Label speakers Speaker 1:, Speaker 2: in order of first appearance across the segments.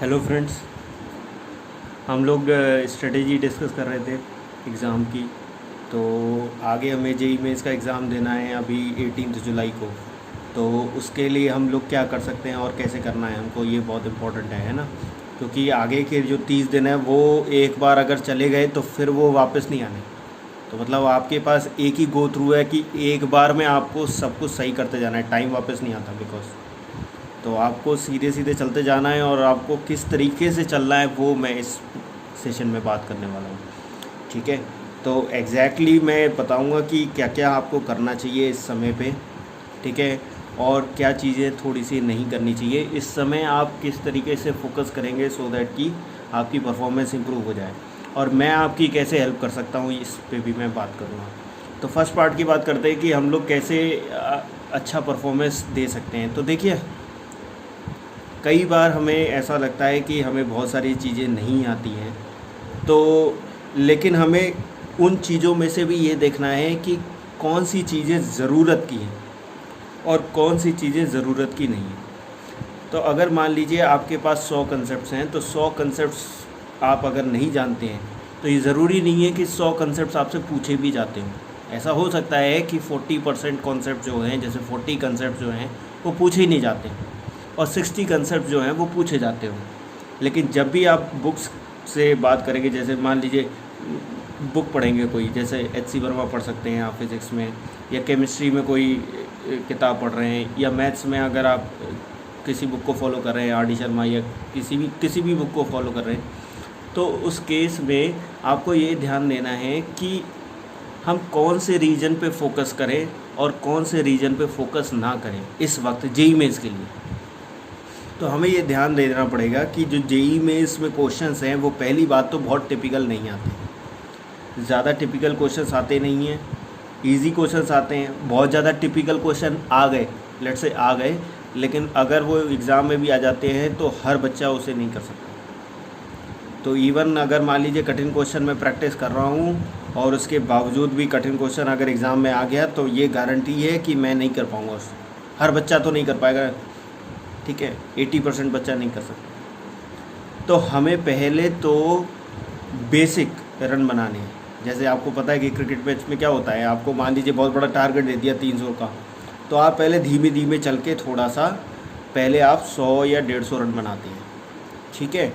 Speaker 1: Hello friends, हम लोग strategy discuss कर रहे थे एग्ज़ाम की। तो आगे हमें जेई मेंस का एग्ज़ाम देना है अभी 18 जुलाई को। तो उसके लिए हम लोग क्या कर सकते हैं और कैसे करना है हमको, ये बहुत इम्पोर्टेंट है ना। क्योंकि आगे के जो 30 दिन है वो एक बार अगर चले गए तो फिर वो वापस नहीं आने। तो मतलब आपके पास एक ही गो थ्रू है कि एक बार में आपको सब कुछ सही करते जाना है, टाइम वापस नहीं आता बिकॉज। तो आपको सीधे सीधे चलते जाना है और आपको किस तरीके से चलना है वो मैं इस सेशन में बात करने वाला हूँ। ठीक है, तो एग्जैक्टली मैं बताऊँगा कि क्या क्या आपको करना चाहिए इस समय पे। ठीक है, और क्या चीज़ें थोड़ी सी नहीं करनी चाहिए। इस समय आप किस तरीके से फोकस करेंगे सो दैट कि आपकी परफॉर्मेंस इंप्रूव हो जाए, और मैं आपकी कैसे हेल्प कर सकता हूँ इस पे भी मैं बात करूँगा। तो फर्स्ट पार्ट की बात करते हैं कि हम लोग कैसे अच्छा परफॉर्मेंस दे सकते हैं। तो देखिए, कई बार हमें ऐसा लगता है कि हमें बहुत सारी चीज़ें नहीं आती हैं, तो लेकिन हमें उन चीज़ों में से भी ये देखना है कि कौन सी चीज़ें ज़रूरत की हैं और कौन सी चीज़ें ज़रूरत की नहीं हैं। तो अगर मान लीजिए आपके पास 100 कंसेप्ट्स हैं, तो 100 कंसेप्ट्स आप अगर नहीं जानते हैं तो ये ज़रूरी नहीं है कि 100 कंसेप्ट्स आपसे पूछे भी जाते हों। ऐसा हो सकता है कि 40% कॉन्सेप्ट जो हैं, जैसे 40 कंसेप्ट जो हैं वो पूछे ही नहीं जाते हैं, और 60 कंसेप्ट जो हैं वो पूछे जाते हों। लेकिन जब भी आप बुक्स से बात करेंगे, जैसे मान लीजिए बुक पढ़ेंगे कोई, जैसे एच.सी. वर्मा पढ़ सकते हैं आप फिज़िक्स में, या केमिस्ट्री में कोई किताब पढ़ रहे हैं, या मैथ्स में अगर आप किसी बुक को फॉलो कर रहे हैं, आर.डी. शर्मा या किसी भी बुक को फॉलो कर रहे हैं, तो उस केस में आपको ये ध्यान देना है कि हम कौन से रीजन पे फोकस करें और कौन से रीजन पे फोकस ना करें इस वक्त जेईई मेंस के लिए। तो हमें ये ध्यान देना पड़ेगा कि जो जेईई मेंस में क्वेश्चंस हैं वो पहली बात तो बहुत टिपिकल नहीं आते, ज़्यादा टिपिकल क्वेश्चंस आते नहीं हैं, इजी क्वेश्चंस आते हैं। बहुत ज़्यादा टिपिकल क्वेश्चन आ गए, लेट्स से आ गए, लेकिन अगर वो एग्ज़ाम में भी आ जाते हैं तो हर बच्चा उसे नहीं कर सकता। तो इवन अगर मान लीजिए कठिन क्वेश्चन मैं प्रैक्टिस कर रहा हूँ और उसके बावजूद भी कठिन क्वेश्चन अगर एग्ज़ाम में आ गया तो ये गारंटी है कि मैं नहीं कर पाऊँगा उससे। हर बच्चा तो नहीं कर पाएगा, ठीक है, 80% बच्चा नहीं कर सकता। तो हमें पहले तो बेसिक रन बनाने हैं। जैसे आपको पता है कि क्रिकेट मैच में क्या होता है, आपको मान लीजिए बहुत बड़ा टारगेट दे दिया 300 का, तो आप पहले धीमे धीमे चल के थोड़ा सा पहले आप 100 या 150 रन बनाते हैं। ठीक है,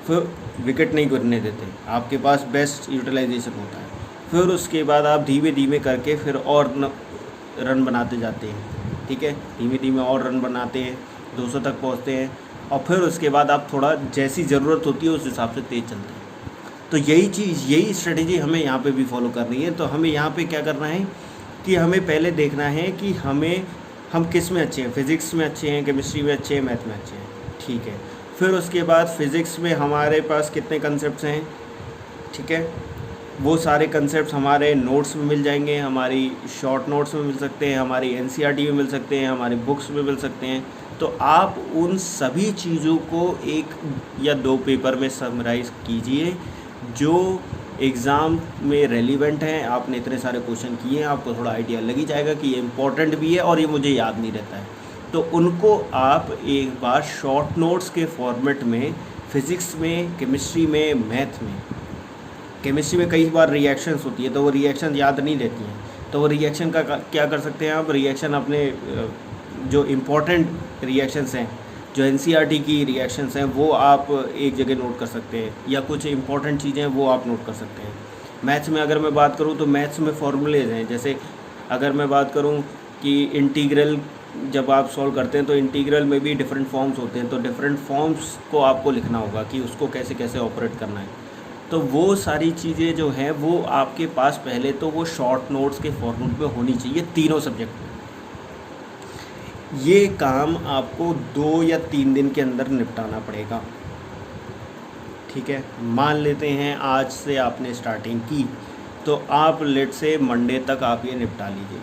Speaker 1: फिर विकेट नहीं गिरने देते, आपके पास बेस्ट यूटिलाइजेशन होता है। फिर उसके बाद आप धीमे धीमे करके फिर और रन बनाते जाते हैं। ठीक है, धीमे धीमे और रन बनाते हैं, 200 तक पहुंचते हैं, और फिर उसके बाद आप थोड़ा जैसी ज़रूरत होती है उस हिसाब से तेज़ चलते हैं। तो यही स्ट्रेटेजी हमें यहाँ पे भी फॉलो करनी है। तो हमें यहाँ पे क्या करना है कि हमें पहले देखना है कि हम किस में अच्छे हैं। फ़िज़िक्स में अच्छे हैं, केमिस्ट्री में अच्छे हैं, मैथ में अच्छे हैं। ठीक है, फिर उसके बाद फ़िज़िक्स में हमारे पास कितने कंसेप्ट हैं, ठीक है, वो सारे कंसेप्ट हमारे नोट्स में मिल जाएंगे, हमारी शॉर्ट नोट्स में मिल सकते हैं, हमारी एनसीईआरटी में मिल सकते हैं, हमारी बुक्स में मिल सकते हैं। तो आप उन सभी चीज़ों को 1 या 2 पेपर में समराइज़ कीजिए जो एग्ज़ाम में रेलिवेंट हैं। आपने इतने सारे क्वेश्चन किए हैं, आपको थोड़ा आइडिया लग ही जाएगा कि ये इम्पोर्टेंट भी है और ये मुझे याद नहीं रहता है। तो उनको आप एक बार शॉर्ट नोट्स के फॉर्मेट में, फिज़िक्स में, केमिस्ट्री में, मैथ में, केमिस्ट्री में कई बार रिएक्शंस होती है तो वो रिएक्शन याद नहीं रहती हैं, तो वो रिएक्शन का क्या कर सकते हैं आप, रिएक्शन अपने जो इम्पोर्टेंट रिएक्शंस हैं, जो एनसीईआरटी की रिएक्शंस हैं, वो आप एक जगह नोट कर सकते हैं, या कुछ इंपॉर्टेंट चीज़ें हैं वो आप नोट कर सकते हैं। मैथ्स में अगर मैं बात करूँ तो मैथ्स में फॉर्मूलेज हैं। जैसे अगर मैं बात करूँ कि इंटीग्रल जब आप सॉल्व करते हैं तो इंटीग्रल में भी डिफरेंट फॉर्म्स होते हैं, तो डिफरेंट फॉर्म्स को आपको लिखना होगा कि उसको कैसे कैसे ऑपरेट करना है। तो वो सारी चीज़ें जो हैं वो आपके पास पहले तो वो शॉर्ट नोट्स के फॉर्मेट में होनी चाहिए तीनों सब्जेक्ट में। ये काम आपको 2 या 3 दिन के अंदर निपटाना पड़ेगा। ठीक है, मान लेते हैं आज से आपने स्टार्टिंग की, तो आप लेट से मंडे तक आप ये निपटा लीजिए।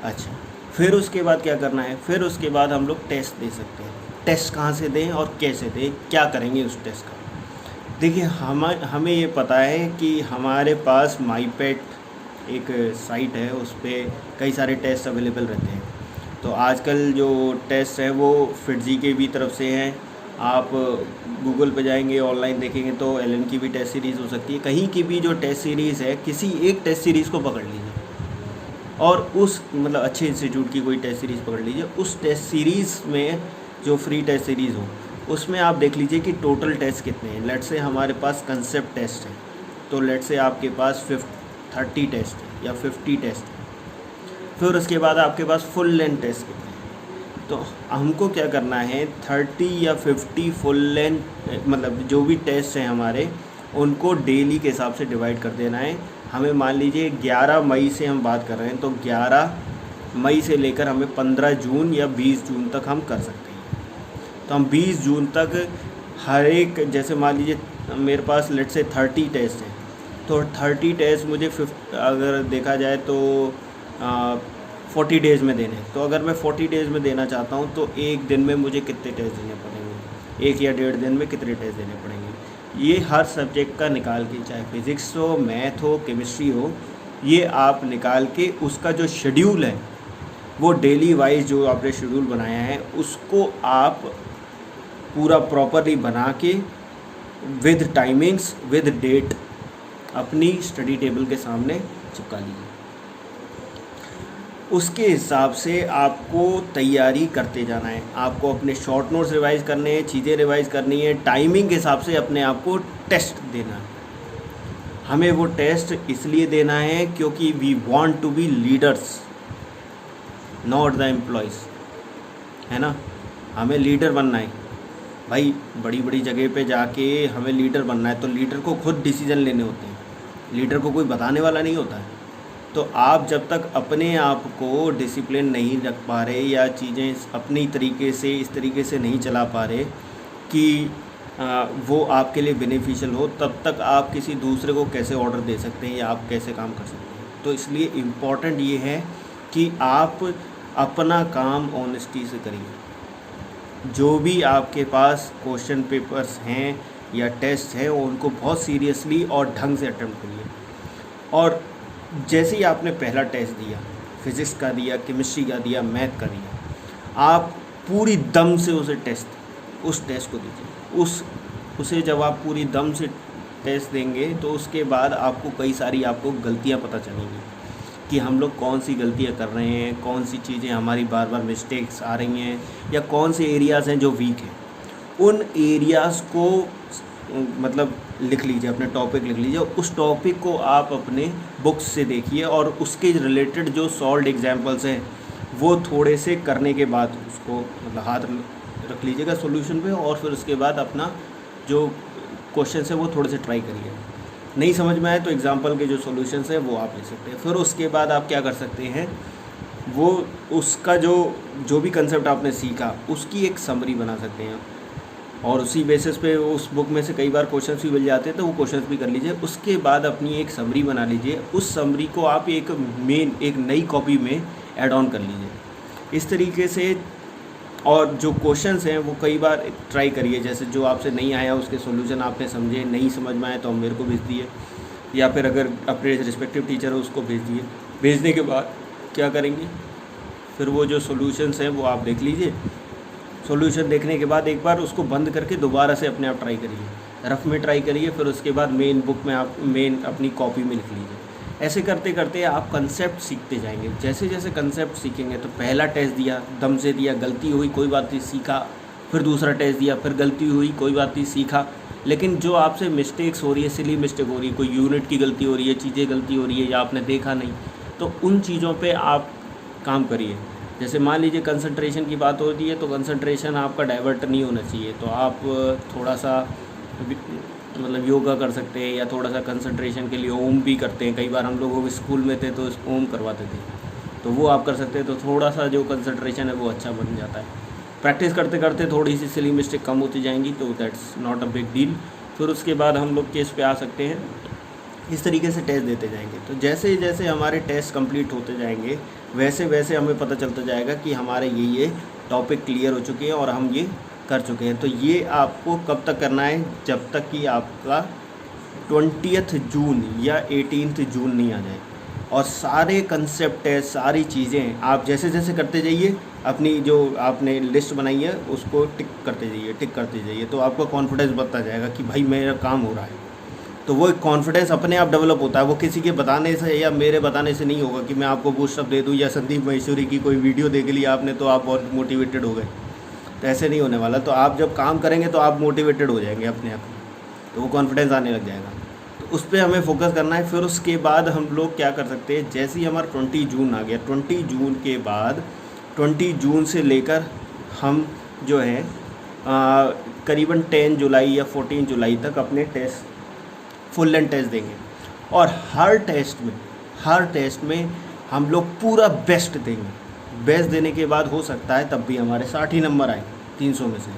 Speaker 1: अच्छा, फिर उसके बाद क्या करना है, फिर उसके बाद हम लोग टेस्ट दे सकते हैं। टेस्ट कहाँ से दें और कैसे दें, क्या करेंगे उस टेस्ट का। देखिए, हमें ये पता है कि हमारे पास माईपेट एक साइट है, उस पर कई सारे टेस्ट अवेलेबल रहते हैं। तो आजकल जो टेस्ट हैं वो फिटजी के भी तरफ से हैं, आप गूगल पे जाएंगे, ऑनलाइन देखेंगे तो एलन की भी टेस्ट सीरीज़ हो सकती है। कहीं की भी जो टेस्ट सीरीज़ है, किसी एक टेस्ट सीरीज़ को पकड़ लीजिए और उस मतलब अच्छे इंस्टीट्यूट की कोई टेस्ट सीरीज़ पकड़ लीजिए। उस टेस्ट सीरीज़ में जो फ्री टेस्ट सीरीज़ हो उसमें आप देख लीजिए कि टोटल टेस्ट कितने हैं। लेट्स से हमारे पास कंसेप्ट टेस्ट है, तो लेट्स से आपके पास 30 टेस्ट है या 50 टेस्ट है। फिर उसके बाद आपके पास फुल लेंथ टेस्ट कितने हैं। तो हमको क्या करना है, 30 या 50 फुल लेंथ मतलब जो भी टेस्ट हैं हमारे, उनको डेली के हिसाब से डिवाइड कर देना है। हमें मान लीजिए 11 मई से हम बात कर रहे हैं, तो 11 मई से लेकर हमें 15 जून या 20 जून तक हम कर सकते हैं। तो हम 20 जून तक हर एक, जैसे मान लीजिए मेरे पास लेट्स से 30 टेस्ट हैं, तो 30 टेस्ट मुझे अगर देखा जाए तो 40 डेज़ में देने। तो अगर मैं 40 डेज़ में देना चाहता हूँ तो एक दिन में मुझे कितने टेस्ट देने पड़ेंगे, एक या 1.5 दिन में कितने टेस्ट देने पड़ेंगे। ये हर सब्जेक्ट का निकाल के, चाहे फिज़िक्स हो, मैथ हो, केमिस्ट्री हो, ये आप निकाल के उसका जो शेड्यूल है वो डेली वाइज जो आपने शेड्यूल बनाया है उसको आप पूरा प्रॉपरली बना के विद टाइमिंग्स विद डेट अपनी स्टडी टेबल के सामने चिपका लीजिए। उसके हिसाब से आपको तैयारी करते जाना है। आपको अपने शॉर्ट नोट्स रिवाइज़ करने हैं, चीज़ें रिवाइज़ करनी है, टाइमिंग के हिसाब से अपने आप को टेस्ट देना है। हमें वो टेस्ट इसलिए देना है क्योंकि we want to be leaders, not the employees, है ना। हमें लीडर बनना है भाई, बड़ी बड़ी जगह पे जाके हमें लीडर बनना है, तो लीडर को खुद डिसीज़न लेने होते हैं, लीडर को कोई बताने वाला नहीं होता है। तो आप जब तक अपने आप को डिसिप्लिन नहीं रख पा रहे या चीज़ें अपनी तरीके से इस तरीके से नहीं चला पा रहे कि वो आपके लिए बेनिफिशियल हो, तब तक आप किसी दूसरे को कैसे ऑर्डर दे सकते हैं या आप कैसे काम कर सकते हैं। तो इसलिए इम्पॉर्टेंट ये है कि आप अपना काम ऑनेस्टी से करिए। जो भी आपके पास क्वेश्चन पेपर्स हैं या टेस्ट हैं उनको बहुत सीरियसली और ढंग से अटेम्प्ट करिए। और जैसे ही आपने पहला टेस्ट दिया, फिज़िक्स का दिया, केमिस्ट्री का दिया, मैथ का दिया, आप पूरी दम से उस टेस्ट को दीजिए। उसे जब आप पूरी दम से टेस्ट देंगे तो उसके बाद आपको कई सारी आपको गलतियां पता चलेंगी कि हम लोग कौन सी गलतियां कर रहे हैं, कौन सी चीज़ें हमारी बार बार मिस्टेक्स आ रही हैं या कौन से एरियाज़ हैं जो वीक हैं। उन एरियाज़ को मतलब लिख लीजिए, अपने टॉपिक लिख लीजिए। उस टॉपिक को आप अपने बुक्स से देखिए और उसके रिलेटेड जो सॉल्व्ड एग्जांपल्स हैं वो थोड़े से करने के बाद उसको मतलब हाथ रख लीजिएगा सॉल्यूशन पे, और फिर उसके बाद अपना जो क्वेश्चन है वो थोड़े से ट्राई करिए। नहीं समझ में आए तो एग्जांपल के जो सॉल्यूशंस हैं वो आप लिख सकते हैं। फिर उसके बाद आप क्या कर सकते हैं, वो उसका जो भी कंसेप्ट आपने सीखा उसकी एक समरी बना सकते हैं, और उसी बेसिस पे उस बुक में से कई बार क्वेश्चंस भी मिल जाते हैं तो वो क्वेश्चंस भी कर लीजिए। उसके बाद अपनी एक समरी बना लीजिए। उस समरी को आप एक नई कॉपी में ऐड ऑन कर लीजिए इस तरीके से। और जो क्वेश्चंस हैं वो कई बार ट्राई करिए, जैसे जो आपसे नहीं आया उसके सॉल्यूशन आपने समझे, नहीं समझ में आए तो मेरे को भेज दिए, या फिर अगर अपने रिस्पेक्टिव टीचर हो उसको भेज दिए। भेजने के बाद क्या करेंगे, फिर वो जो सॉल्यूशंस हैं वो आप देख लीजिए। सॉल्यूशन देखने के बाद एक बार उसको बंद करके दोबारा से अपने आप ट्राई करिए, रफ में ट्राई करिए। फिर उसके बाद मेन बुक में आप अपनी कॉपी में लिख लीजिए। ऐसे करते करते आप कंसेप्ट सीखते जाएंगे। जैसे जैसे कंसेप्ट सीखेंगे, तो पहला टेस्ट दिया, दम से दिया, गलती हुई कोई बात नहीं, सीखा। फिर दूसरा टेस्ट दिया, फिर गलती हुई कोई बात नहीं, सीखा। लेकिन जो आपसे मिस्टेक्स हो रही है, सिली मिस्टेक हो रही है, कोई यूनिट की गलती हो रही है, चीज़ें गलती हो रही है या आपने देखा नहीं, तो उन चीज़ों पर आप काम करिए। जैसे मान लीजिए कंसंट्रेशन की बात होती है तो कंसंट्रेशन आपका डाइवर्ट नहीं होना चाहिए, तो आप थोड़ा सा मतलब योगा कर सकते हैं या थोड़ा सा कंसंट्रेशन के लिए ओम भी करते हैं। कई बार हम लोग स्कूल में थे तो ओम करवाते थे, तो वो आप कर सकते हैं। तो थोड़ा सा जो कंसंट्रेशन है वो अच्छा बन जाता है। प्रैक्टिस करते करते थोड़ी सी सिली मिस्टेक कम होती जाएंगी, तो that's not a big deal. फिर उसके बाद हम लोग केस पे आ सकते हैं। इस तरीके से टेस्ट देते जाएंगे। तो जैसे जैसे हमारे टेस्ट कंप्लीट होते जाएंगे वैसे वैसे हमें पता चलता जाएगा कि हमारे ये टॉपिक क्लियर हो चुके हैं और हम ये कर चुके हैं। तो ये आपको कब तक करना है, जब तक कि आपका 20 जून या 18 जून नहीं आ जाए। और सारे कंसेप्ट है, सारी चीज़ें आप जैसे जैसे करते जाइए, अपनी जो आपने लिस्ट बनाई है उसको टिक करते जाइए, टिक करते जाइए, तो आपका कॉन्फिडेंस बढ़ता जाएगा कि भाई मेरा काम हो रहा है। तो वो एक कॉन्फिडेंस अपने आप डेवलप होता है, वो किसी के बताने से या मेरे बताने से नहीं होगा कि मैं आपको बूस्टअप दे दूँ या संदीप महेश्वरी की कोई वीडियो देख ली आपने तो आप बहुत मोटिवेटेड हो गए, तो ऐसे नहीं होने वाला। तो आप जब काम करेंगे तो आप मोटिवेटेड हो जाएंगे अपने आप, तो वो कॉन्फिडेंस आने लग जाएगा। तो उस पर हमें फोकस करना है। फिर उसके बाद हम लोग क्या कर सकते हैं, जैसे ही हमारा 20 जून आ गया, 20 जून के बाद 20 जून से लेकर हम जो है करीबन 10 जुलाई या 14 जुलाई तक अपने टेस्ट फुल लेंथ टेस्ट देंगे, और हर टेस्ट में हम लोग पूरा बेस्ट देंगे। बेस्ट देने के बाद हो सकता है तब भी हमारे 60 ही नंबर आए 300 में से,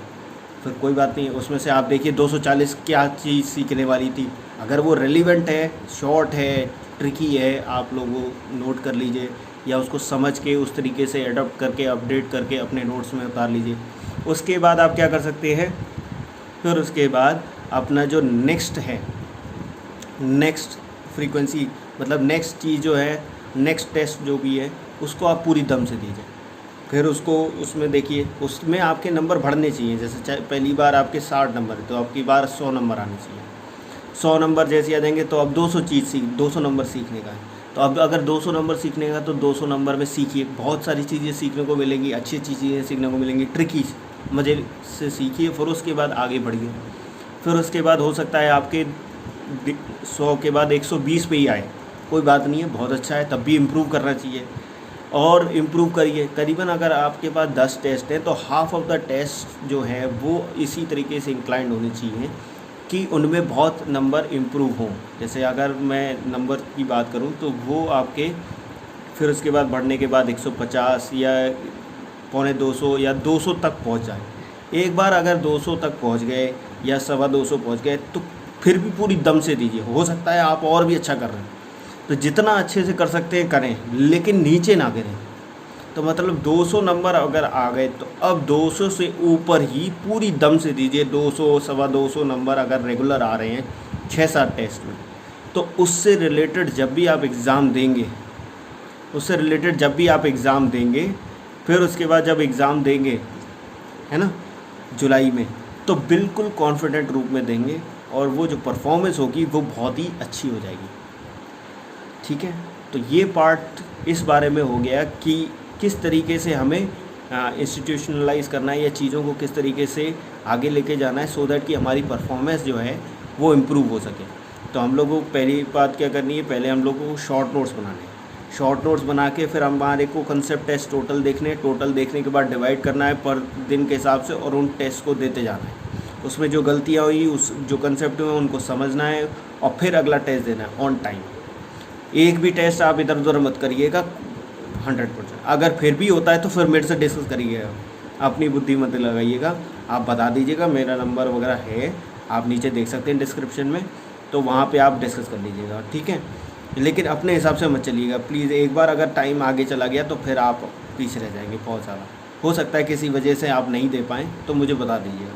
Speaker 1: फिर कोई बात नहीं। उसमें से आप देखिए 240 क्या चीज़ सीखने वाली थी, अगर वो रेलिवेंट है, शॉर्ट है, ट्रिकी है, आप लोग वो नोट कर लीजिए या उसको समझ के उस तरीके से एडप्ट करके अपडेट करके अपने नोट्स में उतार लीजिए। उसके बाद आप क्या कर सकते हैं, फिर उसके बाद अपना जो नेक्स्ट है, नेक्स्ट फ्रीक्वेंसी मतलब नेक्स्ट चीज़ जो है, नेक्स्ट टेस्ट जो भी है उसको आप पूरी दम से दीजिए। फिर उसको उसमें देखिए, उसमें आपके नंबर बढ़ने चाहिए। जैसे पहली बार आपके 60 नंबर है तो आपकी बार 100 नंबर आने चाहिए। 100 नंबर जैसे आ जाएंगे तो अब 200 नंबर सीखने का है। तो अब अगर 200 नंबर सीखने का तो 200 नंबर में सीखिए, बहुत सारी चीज़ें सीखने को मिलेंगी, अच्छी अच्छी चीज़ें सीखने को मिलेंगी, ट्रिकी मज़े से सीखिए। फिर उसके बाद आगे बढ़िए। फिर उसके बाद हो सकता है आपके 100 के बाद 120 पे ही आए, कोई बात नहीं है, बहुत अच्छा है, तब भी इम्प्रूव करना चाहिए और इम्प्रूव करिए। करीबन अगर आपके पास 10 टेस्ट हैं तो हाफ ऑफ द टेस्ट जो है वो इसी तरीके से इंक्लाइंड होने चाहिए कि उनमें बहुत नंबर इम्प्रूव हों। जैसे अगर मैं नंबर की बात करूं तो वो आपके फिर उसके बाद बढ़ने के बाद 150 या 250 या 200 तक पहुंच जाए। एक बार अगर 200 तक पहुंच गए या 225 पहुंच गए तो फिर भी पूरी दम से दीजिए। हो सकता है आप और भी अच्छा कर रहे हैं, तो जितना अच्छे से कर सकते हैं करें, लेकिन नीचे ना गिरें। तो मतलब 200 नंबर अगर आ गए तो अब 200 से ऊपर ही पूरी दम से दीजिए। 200 225 नंबर अगर रेगुलर आ रहे हैं 6-7 टेस्ट में, तो उससे रिलेटेड जब भी आप एग्ज़ाम देंगे, फिर उसके बाद जब एग्ज़ाम देंगे, है ना, जुलाई में, तो बिल्कुल कॉन्फिडेंट रूप में देंगे और वो जो परफॉर्मेंस होगी वो बहुत ही अच्छी हो जाएगी। ठीक है, तो ये पार्ट इस बारे में हो गया कि किस तरीके से हमें इंस्टीट्यूशनलाइज करना है या चीज़ों को किस तरीके से आगे लेके जाना है, सो दैट कि हमारी परफॉर्मेंस जो है वो इम्प्रूव हो सके। तो हम लोगों को पहली बात क्या करनी है, पहले हम लोगों को शॉर्ट नोट्स बनाने हैं। शॉर्ट नोट्स बना के फिर हमारे को कंसेप्ट टेस्ट टोटल देखने के बाद डिवाइड करना है पर दिन के हिसाब से और उन टेस्ट को देते जाना है। उसमें जो गलतियाँ हुई, उस जो कंसेप्ट हुए उनको समझना है और फिर अगला टेस्ट देना है ऑन टाइम। एक भी टेस्ट आप इधर उधर मत करिएगा 100%। अगर फिर भी होता है तो फिर मेरे से डिस्कस करिएगा, अपनी बुद्धि मत लगाइएगा, आप बता दीजिएगा, मेरा नंबर वगैरह है, आप नीचे देख सकते हैं डिस्क्रिप्शन में, तो वहाँ पे आप डिस्कस कर लीजिएगा। ठीक है, लेकिन अपने हिसाब से मत चलिएगा प्लीज़। एक बार अगर टाइम आगे चला गया तो फिर आप पीछे रह जाएंगे बहुत ज़्यादा। हो सकता है किसी वजह से आप नहीं दे पाएँ तो मुझे बता दीजिएगा।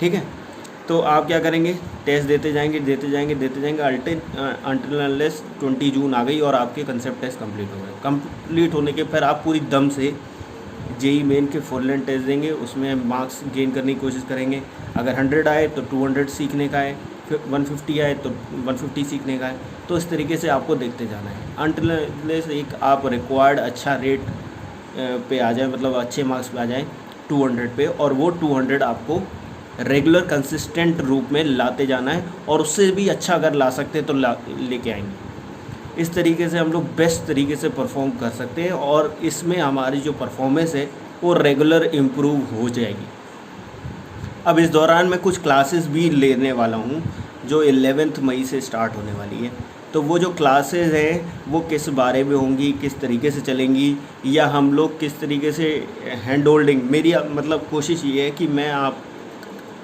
Speaker 1: ठीक है, तो आप क्या करेंगे, टेस्ट देते जाएंगे अनटिल अनलेस 20 जून आ गई और आपके कंसेप्ट टेस्ट कंप्लीट हो गए। कंप्लीट होने के फिर आप पूरी दम से जेई मेन के फुल लेंथ टेस्ट देंगे, उसमें मार्क्स गेन करने की कोशिश करेंगे। अगर 100 आए तो 200 सीखने का है, फिर 150 आए तो 150 सीखने का है। तो इस तरीके से आपको देखते जाना है अनटिल अनलेस एक आप रिक्वायर्ड अच्छा रेट पे आ जाए, मतलब अच्छे मार्क्स पे आ जाए 200 पे, और वो 200 आपको रेगुलर कंसिस्टेंट रूप में लाते जाना है और उससे भी अच्छा अगर ला सकते हैं तो लेके आएंगे। इस तरीके से हम लोग बेस्ट तरीके से परफॉर्म कर सकते हैं और इसमें हमारी जो परफॉर्मेंस है वो रेगुलर इम्प्रूव हो जाएगी। अब इस दौरान मैं कुछ क्लासेस भी लेने वाला हूँ जो 11 मई से स्टार्ट होने वाली है। तो वो जो क्लासेस हैं वो किस बारे में होंगी, किस तरीके से चलेंगी, या हम लोग किस तरीके से हैंड होल्डिंग, मेरी मतलब कोशिश ये है कि मैं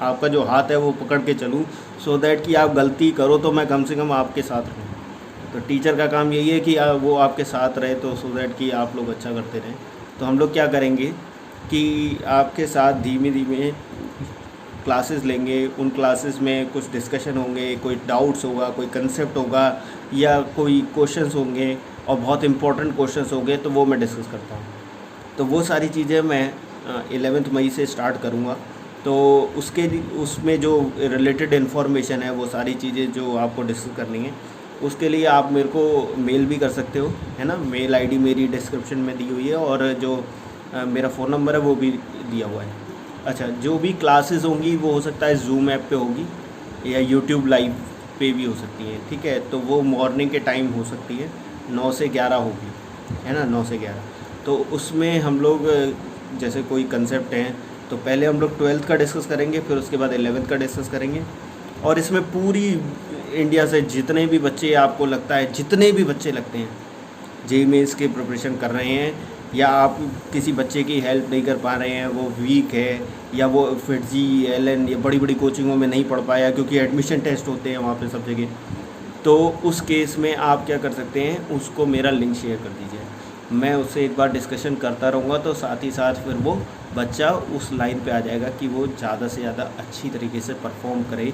Speaker 1: आपका जो हाथ है वो पकड़ के चलूँ, सो दैट कि आप गलती करो तो मैं कम से कम आपके साथ रहूँ। तो टीचर का काम यही है कि वो आपके साथ रहे, तो सो दैट कि आप लोग अच्छा करते रहें। तो हम लोग क्या करेंगे कि आपके साथ धीमे धीमे क्लासेस लेंगे। उन क्लासेस में कुछ डिस्कशन होंगे, कोई डाउट्स होगा, कोई कंसेप्ट होगा या कोई क्वेश्चंस होंगे, और बहुत इंपॉर्टेंट क्वेश्चंस हो गए तो वो मैं डिस्कस करता हूँ। तो वो सारी चीज़ें मैं 11 मई से स्टार्ट करूँगा। तो उसमें जो रिलेटेड इन्फॉर्मेशन है वो सारी चीज़ें जो आपको डिस्कस करनी है, उसके लिए आप मेरे को मेल भी कर सकते हो, है ना। मेल आईडी मेरी डिस्क्रिप्शन में दी हुई है और जो मेरा फ़ोन नंबर है वो भी दिया हुआ है। अच्छा, जो भी क्लासेस होंगी वो हो सकता है जूम ऐप पे होगी या यूट्यूब लाइव पे भी हो सकती हैं, ठीक है। तो वो मॉर्निंग के टाइम हो सकती है, 9 से 11 होगी, है ना, 9 से 11। तो उसमें हम लोग जैसे कोई कंसेप्ट हैं तो पहले हम लोग 12th का डिस्कस करेंगे, फिर उसके बाद 11th का डिस्कस करेंगे। और इसमें पूरी इंडिया से जितने भी बच्चे आपको लगता है, जितने भी बच्चे लगते हैं जेईई मेंस की प्रिपरेशन कर रहे हैं, या आप किसी बच्चे की हेल्प नहीं कर पा रहे हैं, वो वीक है, या वो फिटजी एलन या बड़ी बड़ी कोचिंगों में नहीं पढ़ पाया क्योंकि एडमिशन टेस्ट होते हैं वहाँ पे सब जगह, तो उस केस में आप क्या कर सकते हैं, उसको मेरा लिंक शेयर कर दीजिए। मैं उससे एक बार डिस्कशन करता रहूँगा, तो साथ ही साथ फिर वो बच्चा उस लाइन पे आ जाएगा कि वो ज़्यादा से ज़्यादा अच्छी तरीके से परफॉर्म करे,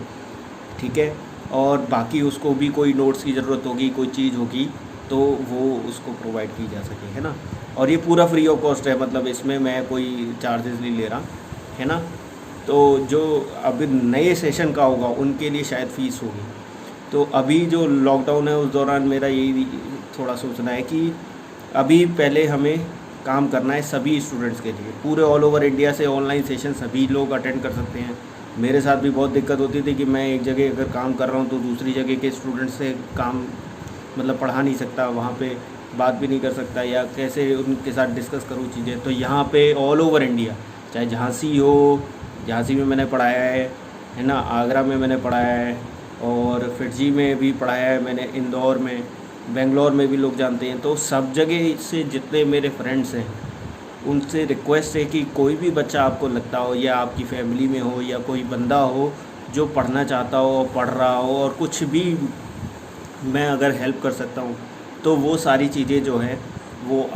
Speaker 1: ठीक है। और बाकी उसको भी कोई नोट्स की ज़रूरत होगी, कोई चीज़ होगी, तो वो उसको प्रोवाइड की जा सके, है ना। और ये पूरा फ्री ऑफ कॉस्ट है, मतलब इसमें मैं कोई चार्जेस नहीं ले रहा, है ना। तो जो अभी नए सेशन का होगा उनके लिए शायद फ़ीस होगी। तो अभी जो लॉकडाउन है उस दौरान मेरा यही थोड़ा सोचना है कि अभी पहले हमें काम करना है सभी स्टूडेंट्स के लिए, पूरे ऑल ओवर इंडिया से ऑनलाइन सेशन सभी लोग अटेंड कर सकते हैं। मेरे साथ भी बहुत दिक्कत होती थी कि मैं एक जगह अगर काम कर रहा हूँ तो दूसरी जगह के स्टूडेंट्स से काम मतलब पढ़ा नहीं सकता, वहाँ पे बात भी नहीं कर सकता, या कैसे उनके साथ डिस्कस करूँ चीज़ें। तो यहाँ पे ऑल ओवर इंडिया, चाहे झांसी हो, झांसी में मैंने पढ़ाया है ना, आगरा में मैंने पढ़ाया है, और फिटजी में भी पढ़ाया है मैंने, इंदौर में, बेंगलोर में भी लोग जानते हैं। तो सब जगह से जितने मेरे फ्रेंड्स हैं उनसे रिक्वेस्ट है कि कोई भी बच्चा आपको लगता हो, या आपकी फैमिली में हो, या कोई बंदा हो जो पढ़ना चाहता हो, पढ़ रहा हो, और कुछ भी मैं अगर हेल्प कर सकता हूँ, तो वो सारी चीज़ें जो हैं वो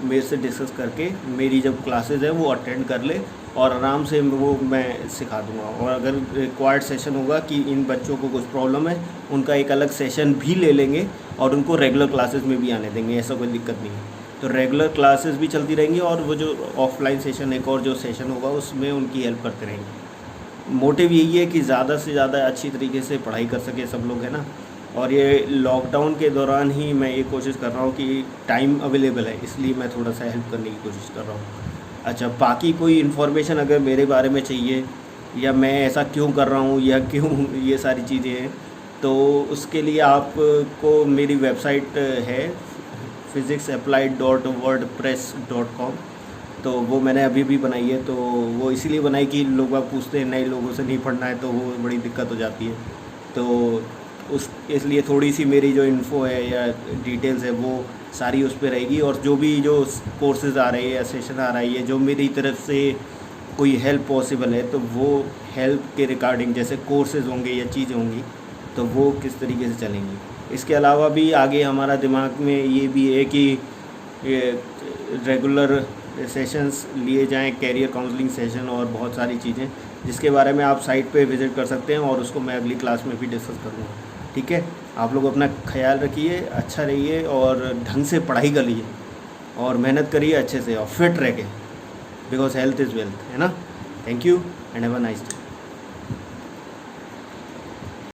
Speaker 1: मेरे से डिस्कस करके मेरी जब क्लासेस है वो अटेंड कर ले, और आराम से वो मैं सिखा दूँगा। और अगर रिक्वायर्ड सेशन होगा कि इन बच्चों को कुछ प्रॉब्लम है, उनका एक अलग सेशन भी ले लेंगे और उनको रेगुलर क्लासेस में भी आने देंगे, ऐसा कोई दिक्कत नहीं है। तो रेगुलर क्लासेस भी चलती रहेंगी, और वो जो ऑफलाइन सेशन एक और जो सेशन होगा उसमें उनकी हेल्प करते रहेंगे। मोटिव यही है कि ज़्यादा से ज़्यादा अच्छी तरीके से पढ़ाई कर सके सब लोग, है ना। और ये लॉकडाउन के दौरान ही मैं ये कोशिश कर रहा हूँ कि टाइम अवेलेबल है, इसलिए मैं थोड़ा सा हेल्प करने की कोशिश कर रहा हूँ। अच्छा, बाकी कोई इन्फॉर्मेशन अगर मेरे बारे में चाहिए, या मैं ऐसा क्यों कर रहा हूँ, या क्यों ये सारी चीज़ें हैं, तो उसके लिए आपको मेरी वेबसाइट है physicsapplied.wordpress.com। तो वो मैंने अभी भी बनाई है। तो वो इसीलिए बनाई कि लोग आप पूछते हैं, नए लोगों से नहीं पढ़ना है तो वो बड़ी दिक्कत हो जाती है। तो उस इसलिए थोड़ी सी मेरी जो इन्फो है या डिटेल्स है वो सारी उस पर रहेगी, और जो भी जो कोर्सेज़ आ रहे हैं या सेशन आ रही है, जो मेरी तरफ से कोई हेल्प पॉसिबल है, तो वो हेल्प के रिगार्डिंग जैसे कोर्सेज़ होंगे या चीज़ें होंगी तो वो किस तरीके से चलेंगी। इसके अलावा भी आगे हमारा दिमाग में ये भी है कि रेगुलर सेशंस लिए जाएं, कैरियर काउंसलिंग सेशन और बहुत सारी चीज़ें, जिसके बारे में आप साइट पे विज़िट कर सकते हैं, और उसको मैं अगली क्लास में भी डिस्कस करूँगा, ठीक है। आप लोग अपना ख्याल रखिए, अच्छा रहिए, और ढंग से पढ़ाई करिए, और मेहनत करिए अच्छे से, और फिट रह के, बिकॉज हेल्थ इज़ वेल्थ, है ना। Thank you and have a nice day.